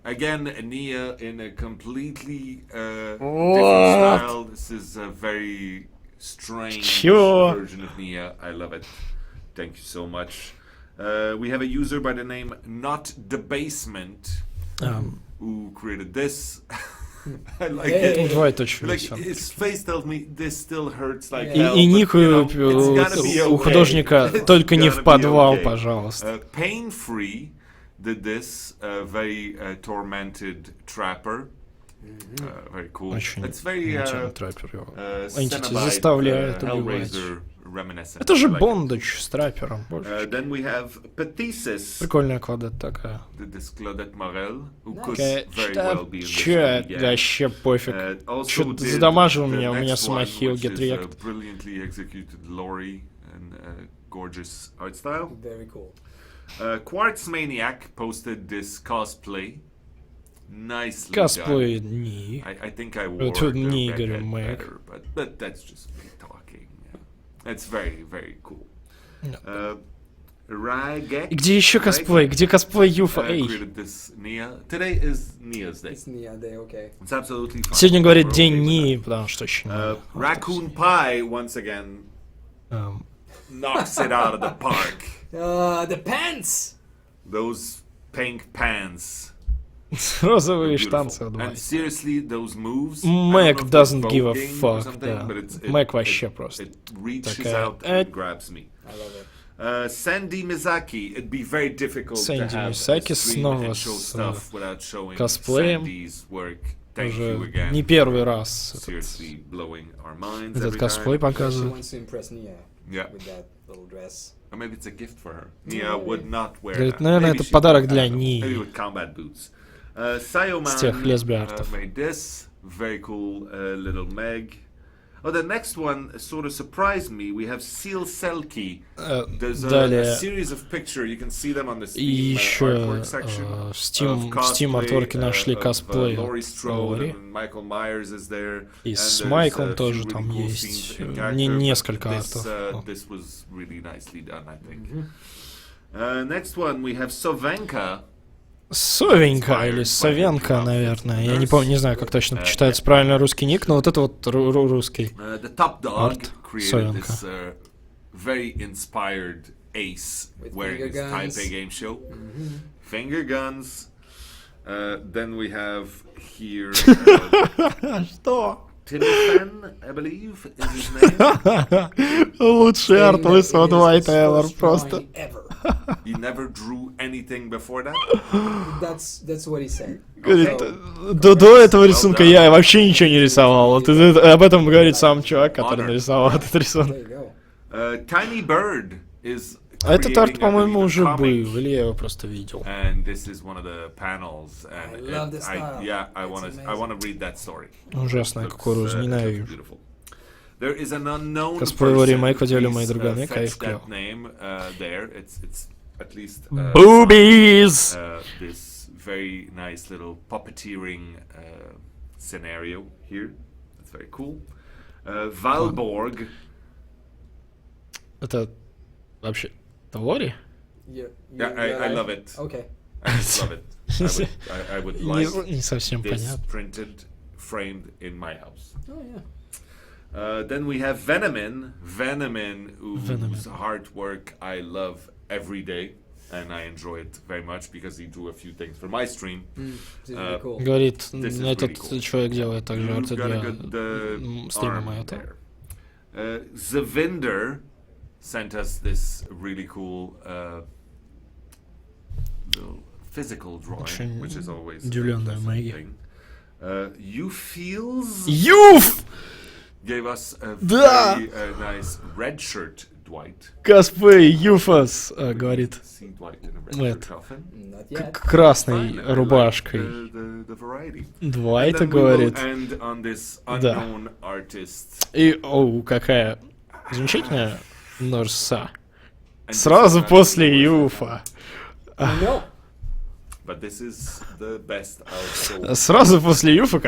Again, Nia in a completely different style. This is a very strange version of Nia. I love it. Thank you so much. We have a user by the name Not Debasement who created this. I like it. Like, his face tells me this still hurts like hell. И ник у художника только не в подвал, пожалуйста. Pain-free did this very tormented trapper. Very cool. It's very заставляет убивать. Это же бондаж с траппером. Then we have Pathesis. Прикольная Клодет такая. This Claudette Morel, who could very well be in this Чё, вообще пофиг. Чё-то задамажил меня, у меня самохил, get react. Brilliantly executed Lori and gorgeous art style. Very cool. Quartz Maniac posted this cosplay. Nicely Cosplay done. не. I think I wore Тут не the Игорь backhead Мэг. better, but that's just me talking. It's very cool. И где еще косплей? Где косплей Юфа? Эй. Today is Nia's day. It's Nia Day, okay. It's absolutely fine. Сегодня говорит день Нии, потому что очень много. Raccoon Pie once again knocks it out of the park. The pants! Those pink pants. Розовые штанцы. And seriously, those moves. Мэг doesn't give a fuck, да. Мэг вообще просто. It reaches out and grabs me. I love it. Sandy Mizaki, it'd be very difficult to Сэнди have Мизаки a stream снова and show с stuff without showing косплеем. Sandy's work. Thank Уже you again. не первый раз Seriously blowing our minds этот every косплей time. She показывает. wants to impress Nia Yeah. with that little dress. Or maybe it's a gift for her. Nia would not wear Говорит, that. наверное, Maybe это she подарок would для have them. Нии. Maybe with combat boots. Sayoman С тех лесбиартов. made this very cool little Meg. Oh, the next one sort of surprised me. We have Seal Selkie. There's a Далее series of pictures. You can see them on the и Steam еще artwork section. в Steam артворке нашли косплей Laurie Лори. Strode and Michael Myers is there. И And с there's Майклом a тоже few там really cool есть scenes in character, несколько but артов. This was really nicely done, I think. Next one we have Sovenka. Совенька или Совенка, наверное. Я не помню, не знаю, как точно читается правильно русский ник, но вот это вот русский The top dog арт. created Совенка. this very inspired ace With wearing his finger guns. Taipei game show. Finger guns. Then we have here Что? Timothy, I believe, is his name. Лучший арт высот White Ever просто. He never drew anything before that. That's what he said. Говорит, до этого рисунка я вообще ничего не рисовал. Вот об этом говорит сам чувак, который нарисовал этот рисунок. Tiny Bird is Этот арт, creating, I по-моему, believe, a уже comic. был, или я его просто видел. And this is one of the panels, and I love the style. I want It's to read that story. Ужасная кукуруза, ненавижу. Beautiful. There is an unknown Косплей person. ремейк делали мои Please, друганы, fetch кайф that клёв. name there. It's at least Boobies! this very nice little puppeteering scenario here. It's very cool. Valborg. Это вообще Лори? Yeah, I love it. Okay. I just love it. I would like Не совсем this понятно. printed, framed in my house. Oh yeah. Then we have Venomin, whose Venomin. artwork I love every day, and I enjoy it very much because he drew a few things for my stream. This is really cool. Говорит, This is этот really cool. человек делает также You've арты got a для good стрима arm моего. there. Zavinder sent us this really cool little physical drawing, Очень which is always удивлённая a магия. thing. You feels Юф! gave us a Да! very nice red shirt Dwight. Косплей Юфас, говорит, See Dwight in a red Нет. shirt coffin. Not yet. красной Fine, I like рубашкой. the variety. Двайта And then we will говорит. end on this Да. unknown artist. И, оу, какая замечательная норса. And Сразу this is not после the worst Юфа. No. But this is the best I'll show. Сразу после Юфа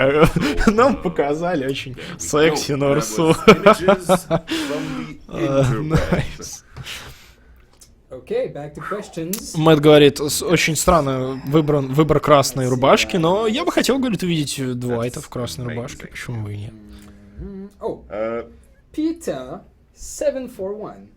нам показали очень There we секси go. норсу. That was images from the interweb. Nice. Okay, back to questions. Мэтт говорит, очень странно выбор красной рубашки, но я бы хотел, говорит, увидеть Двайта в красной рубашке. Почему бы и нет? Oh, Peter 741.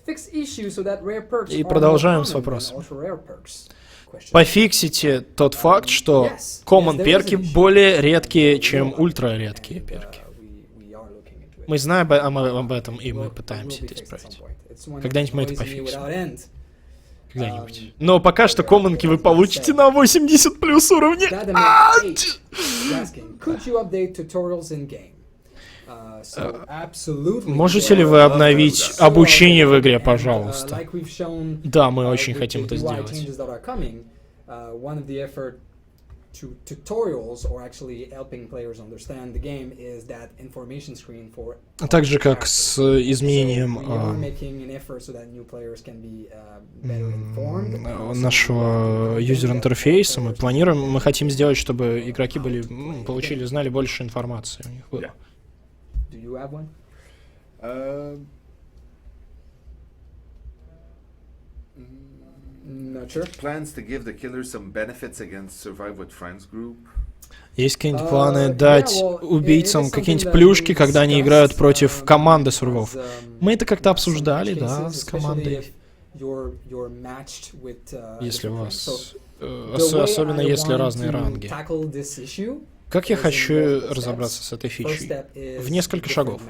Fix issue so that rare perks И are продолжаем more с common than вопросом. ultra rare perks. Question. Пофиксите тот факт, что common перки более редкие, чем ультра редкие перки. We are looking into it. Мы знаем об этом, и мы Will пытаемся be это fixed at исправить. some point. It's one Когда-нибудь мы это that annoys me пофиксим. without end. Когда-нибудь. Но пока что коммонки вы получите на 80 плюс уровне. Dadamit 8 is asking, could you update tutorials in game? So absolutely. Можете ли вы обновить обучение в игре, пожалуйста? Like we've shown, Да, мы очень with хотим the это UI сделать. changes that are coming, one of the effort to tutorials or actually helping players understand the game is that information screen for Так же, как с изменением we are making an effort so that new players can be better informed. нашего юзер-интерфейса. Мы хотим сделать, чтобы игроки получили, знали больше информации. У них было. Yeah. Do you have one? Not sure. Plans to give the killers some benefits against Survive with Friends group. Есть какие-нибудь планы дать убийцам какие-нибудь плюшки, когда они играют против команды сурвов? Мы это как-то обсуждали, да, с командой. Если у вас... Особенно если разные ранги. Как я хочу разобраться с этой фичей? В несколько шагов.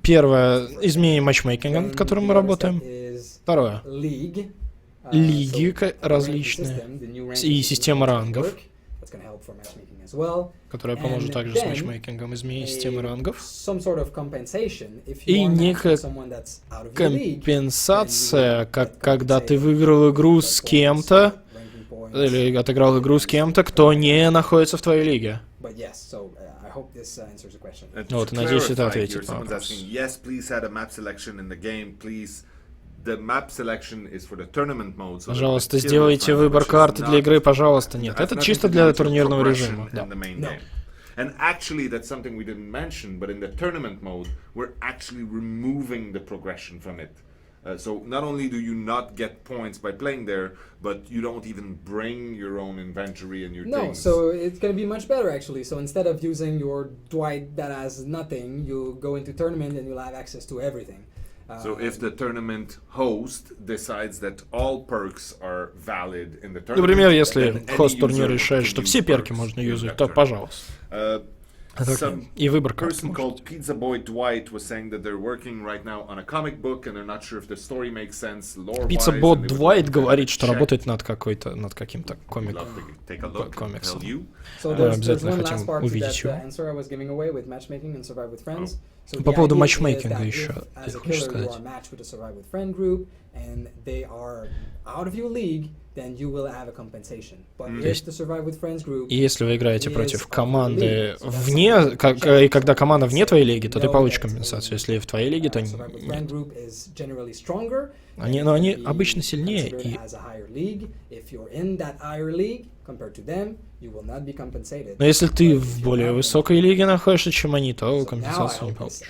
Первое — изменение матчмейкинга, над которым мы работаем. Второе — лиги различные и система рангов, которая поможет также с матчмейкингом, изменить системы рангов. И некая компенсация, как когда ты выиграл игру с кем-то, или отыграл игру с кем-то, кто не находится в твоей лиге. hope this answers the question. Вот, надеюсь, это ответит на Someone's вопрос. asking, yes, please add a map selection in the game, please. The map selection is for the tournament mode. Пожалуйста, сделайте выбор карты для игры, пожалуйста. Нет, это чисто для турнирного режима. Да. And actually, that's something we didn't mention, but in the tournament mode, we're actually removing the progression from it. So not only do you not get points by playing there, but you don't even bring your own inventory and your things. So it's going to be much better actually. So instead of using your Dwight that has nothing, you go into tournament and you'll have access to everything. So if the tournament host decides that all perks are valid in the tournament, например, если хост турнира решает, что все перки можно юзать, то пожалуйста. И выбор карты. Person called Pizza Boy Dwight was saying that they're working right now on a comic book and they're not sure if the story makes sense lore-wise. Pizza Bot Dwight говорит, что работает над каким-то комиксом. Обязательно хотим увидеть его. По поводу матчмейкинга еще ты хочешь сказать? И если вы играете против команды вне, и когда команда вне твоей лиги, то ты получишь компенсацию. Если в твоей лиге, то нет. Но они обычно сильнее, и... Но если ты в более высокой лиге находишься, чем они, то компенсацию не получишь.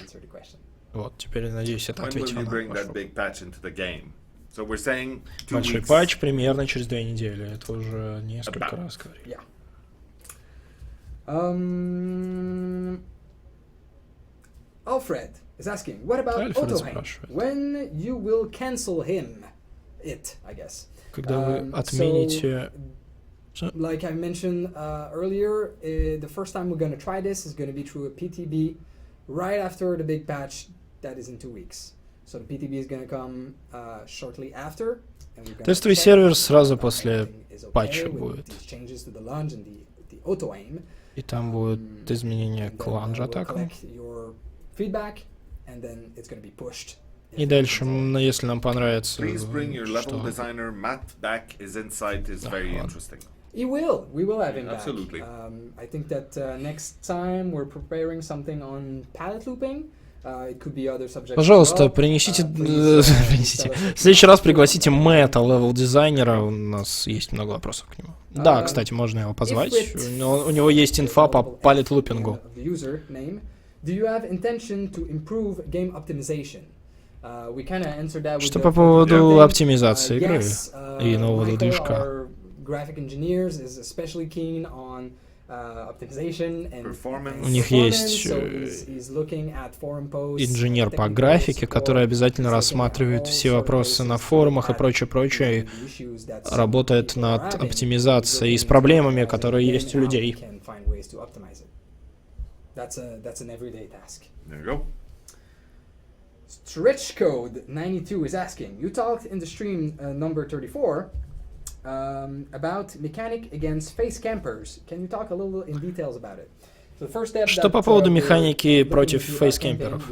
Вот, теперь, надеюсь, это ответило на ваш вопрос. Большой патч примерно через 2 недели. Это уже несколько раз говорили. Alfred is asking, what about Autoheim? When you will cancel him? It, I guess. Когда вы отмените... Like I mentioned earlier, the first time we're going to try this is going to be through a PTB right after the big patch that is in 2 weeks. So the PTB is going to come shortly after. Тестовый сервер сразу после патча будет. И там будет изменение к ланж атакам. И дальше, если нам понравится, что... We will have him Absolutely. back. I think that next time we're preparing something on palette looping. It could be other subjects. Пожалуйста, принесите. В следующий раз пригласите Мэтта, левел-дизайнера. У нас есть много вопросов к нему. Да, кстати, можно его позвать. Но у него есть инфа по палет-лупингу. Что по поводу оптимизации игры и нового движка? У них есть инженер по графике, который обязательно рассматривает все вопросы на форумах и прочее, работает над оптимизацией и с проблемами, которые есть у людей. Stretchcode92 is asking, you talked in the stream number 34 about mechanic against face campers. Can you talk a little in details about it? So the first step. Что по поводу механики против фейскемперов?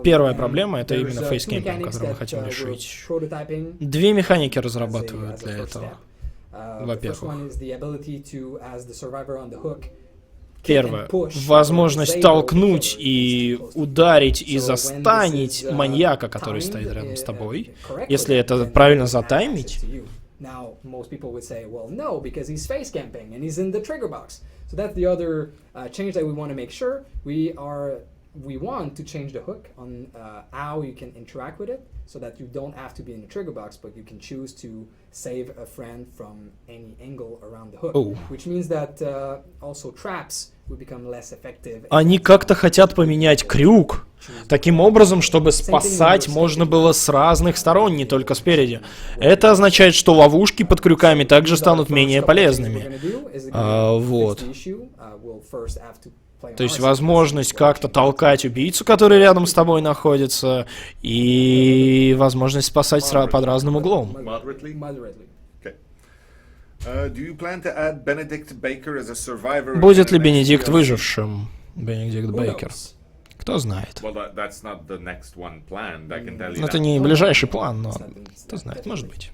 Первая проблема — это именно фейскемпинг, который мы хотим решить. 2 механики разрабатывают для этого. Во-первых. Первое. Возможность толкнуть и ударить и застанить маньяка, который стоит рядом с тобой, если это правильно затаймить. Now, most people would say, well, no, because he's face camping and he's in the trigger box. So that's the other change that we want to make sure. We want to change the hook on how you can interact with it, so that you don't have to be in the trigger box, but you can choose to save a friend from any angle around the hook. Which means that also traps will become less effective. Они как-то хотят поменять крюк таким образом, чтобы спасать можно было с разных сторон, не только спереди. Это означает, что ловушки под крюками также станут менее полезными. Вот. То есть возможность как-то толкать убийцу, который рядом с тобой находится, и возможность спасать под разным углом. Будет ли Бенедикт выжившим? Бенедикт Бейкер. Кто знает. Это не ближайший план, но кто знает, может быть.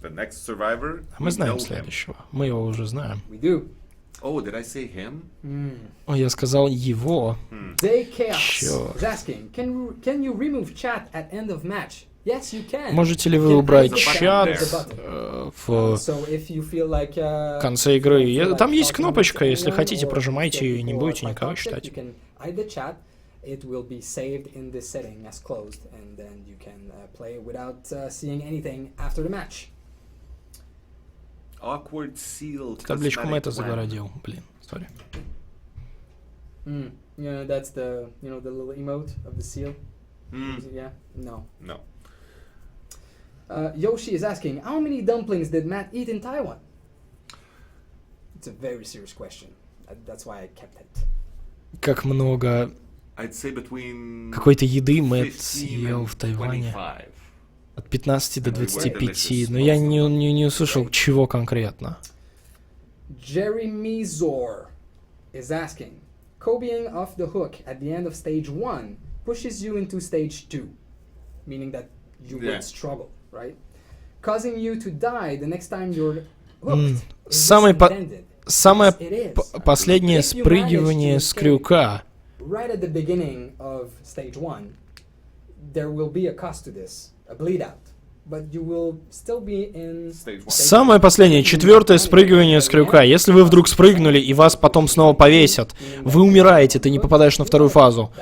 The next survivor, Мы we знаем know him. следующего. Мы его уже знаем. We do. Oh, did I say him? О, я сказал его. Day Chaos Sure. is asking, can you remove chat at end of match? Yes, you can. Можете ли вы You can убрать hide the button. чат There's a button. в So if you feel like, в конце игры? Там есть talking кнопочка, to если anyone хотите, or прожимайте feel и не people будете are никого toxic, читать. You can hide the chat. It will be saved in this setting as closed, and then you can play without seeing anything after the match. Awkward seal. Табличку cosmetic Мэтта wand. загородил. Блин, сори. Yeah, that's the the little emote of the seal. Yeah, no. No. Yoshi is asking, how many dumplings did Matt eat in Taiwan? It's a very serious question. That's why I kept it. Как много I'd say between какой-то еды Мэтт 15 съел в and Тайване. 25. От 15 до And they were 25. delicious, Но я most of them. не услышал, чего конкретно. Jeremy Zor is asking, Kobeing off the hook at the end of stage 1 pushes you into stage 2, meaning that you would struggle, right? Causing you to die the next time you're hooked. Is this intended? Самое Yes, it is. последнее If you спрыгивание manage to с escape крюка. right at the beginning of stage 1, there will be a cost to this, a bleed out. But you will still be in Stage one. Самое последнее, четвертое спрыгивание с крюка. Если вы вдруг спрыгнули и вас потом снова повесят, вы умираете, ты не попадаешь на вторую фазу.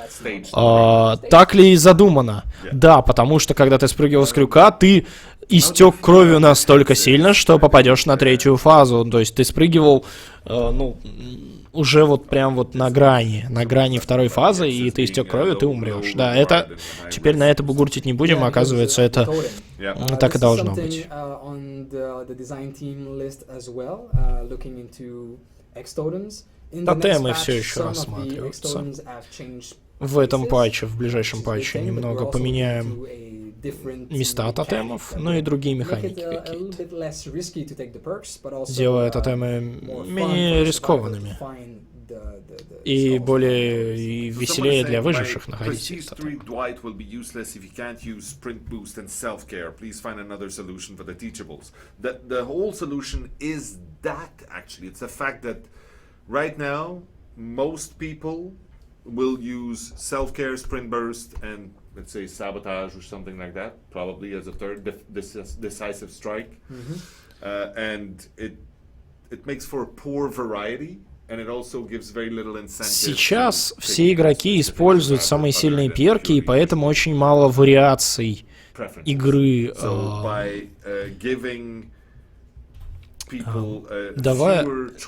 Так ли и задумано? Да, потому что когда ты спрыгивал с крюка, ты истек кровью настолько сильно, что попадешь на третью фазу. То есть ты спрыгивал, уже вот прям вот на грани второй фазы, и ты истек кровью, ты умрешь. Да, это теперь на это бугуртить не будем, оказывается, это так и должно быть. Тотемы все еще рассматриваются. В этом патче, в ближайшем патче, немного поменяем места тотемов, ну и другие механики какие-то, делая тотемы менее рискованными и более и веселее для выживших находить их тотемы. Will use self-care, sprint burst, and let's say sabotage or something like that, probably as a third decisive strike. And it makes for a poor variety, and it also gives very little incentive. Сейчас все игроки используют самые сильные перки, и поэтому очень мало вариаций игры. Давая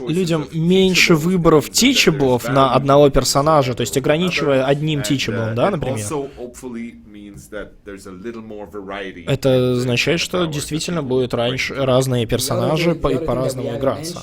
людям меньше выборов тичаблов на одного персонажа, то есть ограничивая одним тичаблом, да, например. Это означает, что действительно будут разные персонажи и по-разному играться.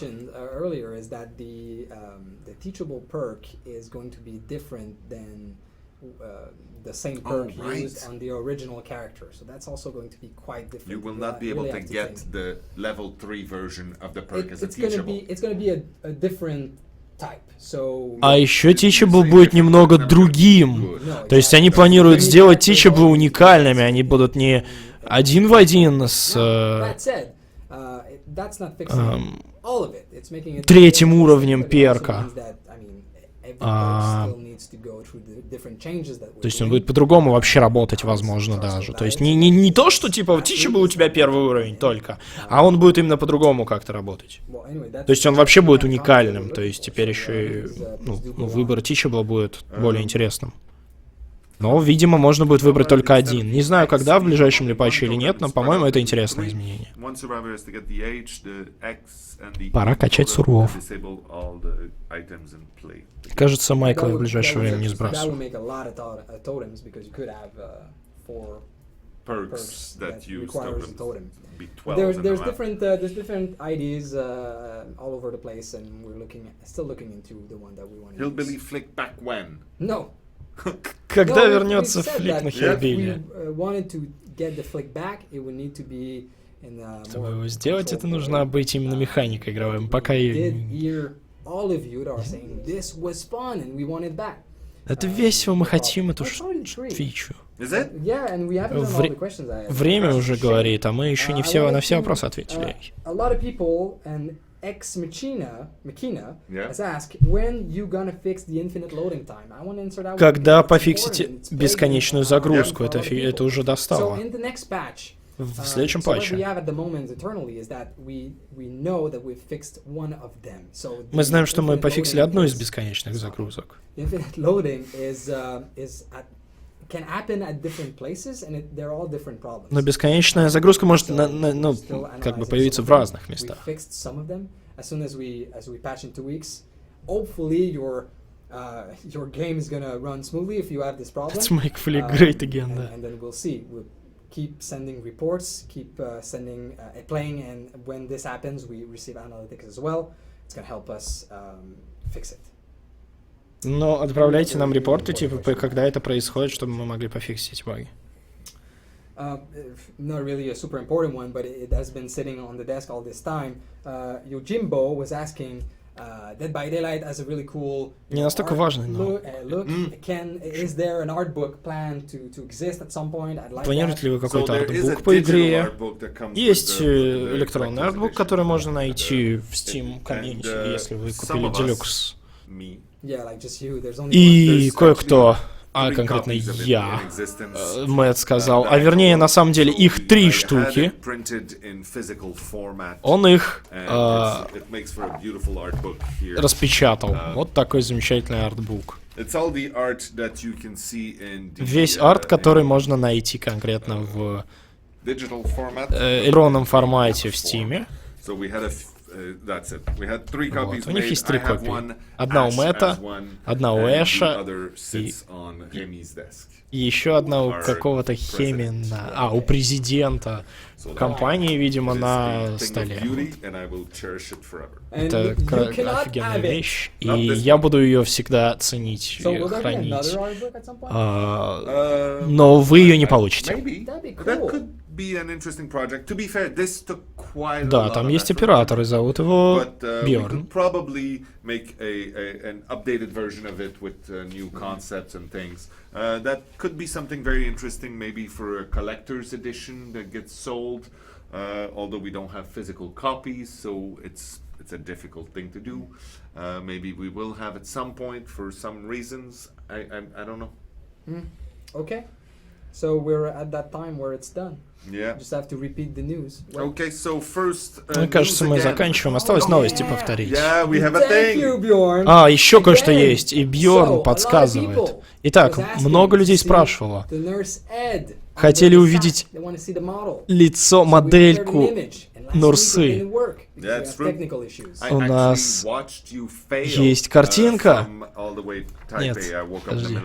The same perk used on the original character, so that's also going to be quite different. You will not be able to get the level 3 version of the perk as a teachable. It's going to be a different type. So. А еще teachable будет немного другим. То есть они планируют сделать teachable уникальными, они будут не один в один с третьим уровнем перка. То есть он будет по-другому вообще работать, возможно, даже. То есть не то, что типа teachable у тебя первый уровень только, а он будет именно по-другому как-то работать. То есть он вообще будет уникальным. То есть теперь еще и выбор teachable будет более интересным. Но, видимо, можно будет выбрать только один. Не знаю, когда, в ближайшем ли патче или нет, но, по-моему, это интересное изменение. Пора качать сурвов. Кажется, Майкла в ближайшее время не сбрасывают. There's different ideas all over the place, and we're still looking into the one that we want to use. Hillbilly flick back when? No. Когда вернется флик на Хиллбилли? Чтобы его сделать, это нужно быть именно механикой игровой. Пока Это весело, мы хотим эту фичу. Время уже говорит, а мы еще не на все вопросы ответили. Когда пофиксите бесконечную загрузку, это уже достало. В следующем патче. Мы знаем, что мы пофиксили одну из бесконечных загрузок. Но бесконечная загрузка может, как бы появиться в разных местах. Your game is gonna run smoothly if you have this problem. Let's make Flick great again, да. And then we'll see. We'll keep sending reports, keep playing, and when this happens, we receive analytics as well. It's gonna help us fix it. Но отправляйте нам репорты, типа, когда это происходит, чтобы мы могли пофиксить эти баги. Not really a super important one, but it has been sitting on the desk all this time. Yojimbo was asking, Dead by Daylight has a really cool. Не настолько важный, но. Is there an art book planned to exist at some point? I'd like. Планируете ли вы какой-то артбук по игре? Есть электронный артбук, который можно найти в Steam комьюнити, если вы купили Deluxe. И кое-кто, а конкретно я, Мэтт сказал, а вернее, на самом деле, их 3 штуки. Он их распечатал. Вот такой замечательный артбук. Весь арт, который можно найти конкретно в электронном формате в Steam. Вот. У них есть 3 копии. Одна у Мэтта, одна у Эша и еще одна у какого-то Хемина, у президента компании, видимо, на столе. Это офигенная вещь, и я буду ее всегда ценить и хранить. Но вы ее не получите. Да, там есть оператор, и зовут его Бьорн. That could be something very interesting, maybe for a collector's edition that gets sold. Although we don't have physical copies, so it's a difficult thing to do. Maybe we will have at some point for some reasons. I don't know. Okay. So we're at that time where it's done. Yeah. Just have to repeat the news. Okay, so first. Мне кажется, мы заканчиваем. Осталось новости повторить. Yeah, we have a thing. Еще кое-что есть, и Бьорн подсказывает. Итак, много людей спрашивало. Хотели увидеть лицо, модельку Нурсы. У нас есть картинка. Нет, подожди.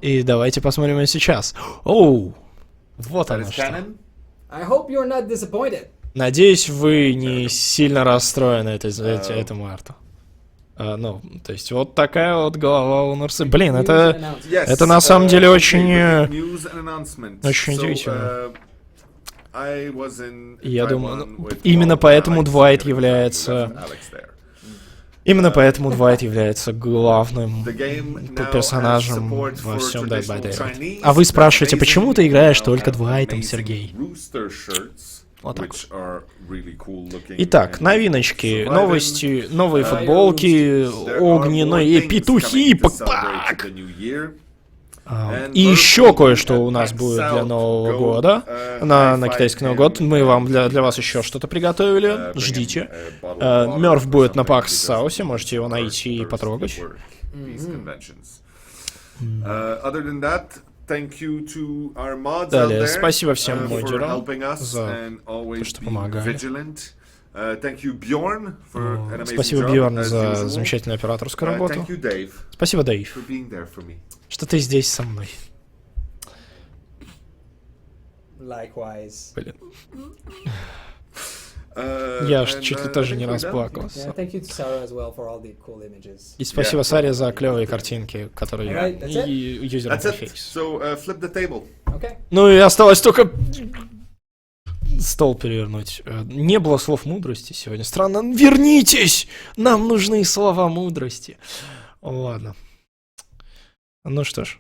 И давайте посмотрим ее сейчас. Оу, вот оно что. Надеюсь, вы не сильно расстроены этому арту. То есть вот такая вот голова у Нурсы. Блин, это на самом деле очень удивительно. Я думаю, именно поэтому Двайт является главным персонажем во всем Dead by Daylight. А вы спрашиваете, почему ты играешь только Двайтом, Сергей? Вот так. Итак, новиночки, новости, новые футболки, огненные петухи, пак-пак. И еще кое-что у нас будет для Нового года, на китайский Новый год. Мы вам для вас еще что-то приготовили, ждите. Мёрф будет на Пакс Саусе, можете его найти и потрогать. Далее, спасибо всем модерам за то, что помогали. Спасибо, Бьорн, за замечательную операторскую работу. Спасибо, Дэйв, что ты здесь со мной. Блин. Я чуть ли тоже не расплакался. И спасибо Саре за клевые картинки, которые юзер интерфейс. Ну и осталось только стол перевернуть. Не было слов мудрости сегодня. Странно. Вернитесь! Нам нужны слова мудрости. Ладно. Ну что ж.